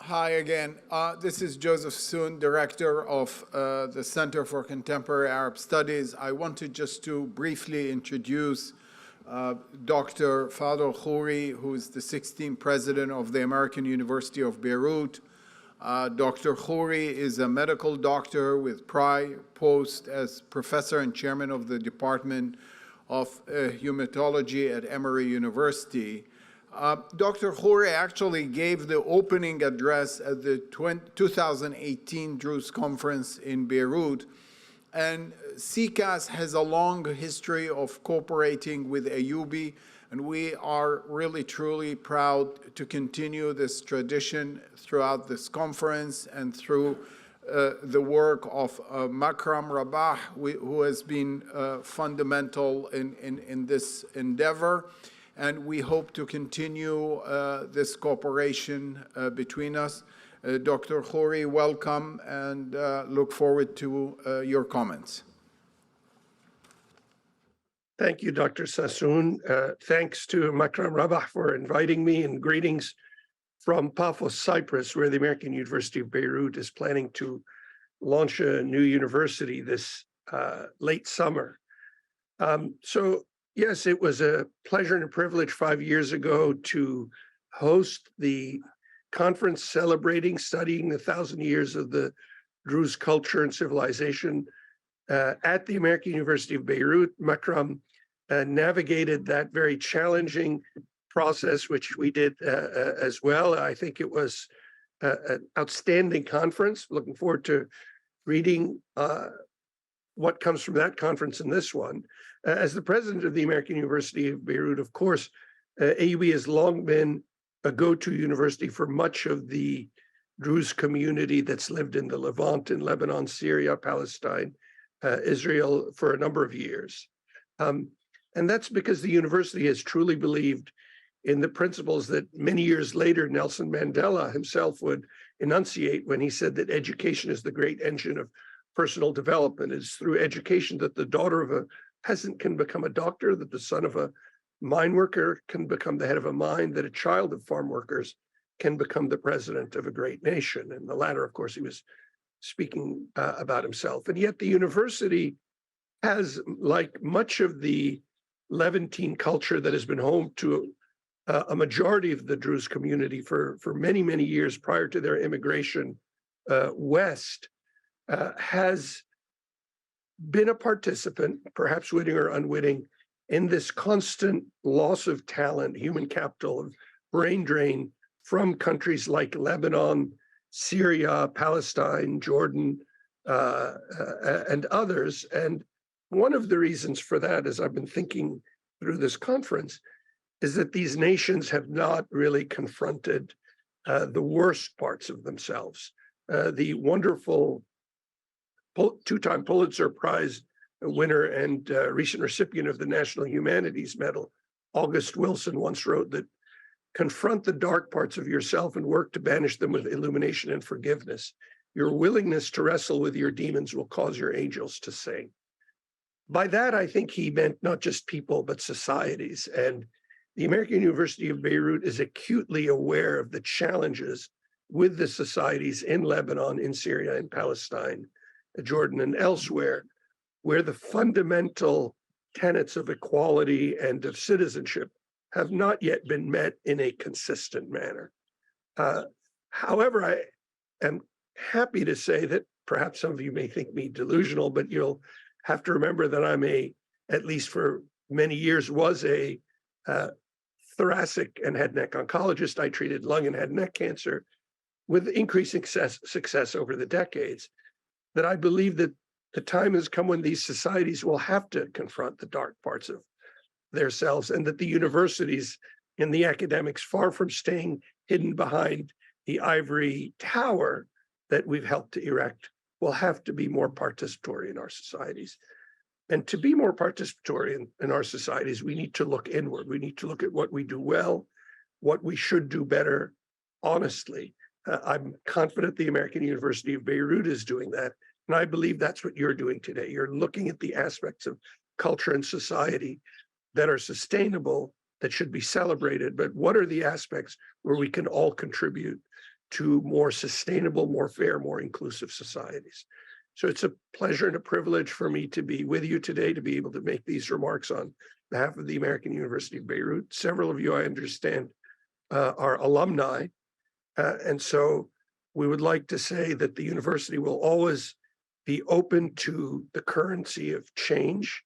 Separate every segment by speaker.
Speaker 1: Hi again. This is Joseph Soon, Director of the Center for Contemporary Arab Studies. I wanted just to briefly introduce Dr. Fadlo Khuri, who is the 16th President of the American University of Beirut. Dr. Khuri is a medical doctor with prior post as Professor and Chairman of the Department of Hematology at Emory University. Dr. Khuri actually gave the opening address at the 2018 Druze Conference in Beirut, and CCAS has a long history of cooperating with AUB, and we are really truly proud to continue this tradition throughout this conference and through the work of Makram Rabah, who has been fundamental in this endeavor. And we hope to continue this cooperation between us. Dr. Khuri, welcome, and look forward to your comments.
Speaker 2: Thank you, Dr. Sassoon. Thanks to Makram Rabah for inviting me, and greetings from Paphos, Cyprus, where the American University of Beirut is planning to launch a new university this late summer. Yes, it was a pleasure and a privilege 5 years ago to host the conference celebrating, studying the 1,000 years of the Druze culture and civilization at the American University of Beirut. Makram navigated that very challenging process, which we did as well. I think it was an outstanding conference. Looking forward to reading what comes from that conference and this one. As the president of the American University of Beirut, of course, AUB has long been a go-to university for much of the Druze community that's lived in the Levant, in Lebanon, Syria, Palestine, Israel for a number of years. And that's because the university has truly believed in the principles that many years later Nelson Mandela himself would enunciate when he said that education is the great engine of personal development. It's through education that the daughter of a peasant can become a doctor, that the son of a mine worker can become the head of a mine, that a child of farm workers can become the president of a great nation. And the latter, of course, he was speaking about himself. And yet the university has, like much of the Levantine culture that has been home to a majority of the Druze community for many, many years prior to their immigration west, has been a participant, perhaps witting or unwitting, in this constant loss of talent, human capital, of brain drain from countries like Lebanon, Syria, Palestine, Jordan, and others. And one of the reasons for that, as I've been thinking through this conference, is that these nations have not really confronted the worst parts of themselves. The wonderful two-time Pulitzer Prize winner and recent recipient of the National Humanities Medal, August Wilson, once wrote that confront the dark parts of yourself and work to banish them with illumination and forgiveness. Your willingness to wrestle with your demons will cause your angels to sing. By that, I think he meant not just people, but societies. And the American University of Beirut is acutely aware of the challenges with the societies in Lebanon, in Syria, in Palestine, Jordan, and elsewhere, where the fundamental tenets of equality and of citizenship have not yet been met in a consistent manner. However, I am happy to say that perhaps some of you may think me delusional, but you'll have to remember that I'm at least for many years, was a thoracic and head and neck oncologist. I treated lung and head and neck cancer with increasing success over the decades. That I believe that the time has come when these societies will have to confront the dark parts of themselves, and that the universities and the academics, far from staying hidden behind the ivory tower that we've helped to erect, will have to be more participatory in our societies. And to be more participatory in our societies, we need to look inward. We need to look at what we do well, what we should do better, honestly. I'm confident the American University of Beirut is doing that. And I believe that's what you're doing today. You're looking at the aspects of culture and society that are sustainable, that should be celebrated. But what are the aspects where we can all contribute to more sustainable, more fair, more inclusive societies. So it's a pleasure and a privilege for me to be with you today, to be able to make these remarks on behalf of the American University of Beirut. Several of you, I understand, are alumni. And so we would like to say that the university will always be open to the currency of change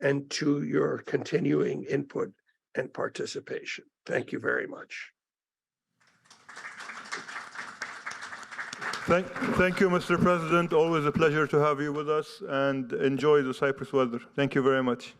Speaker 2: and to your continuing input and participation. Thank you very much.
Speaker 3: Thank you, Mr. President. Always a pleasure to have you with us, and enjoy the Cyprus weather. Thank you very much.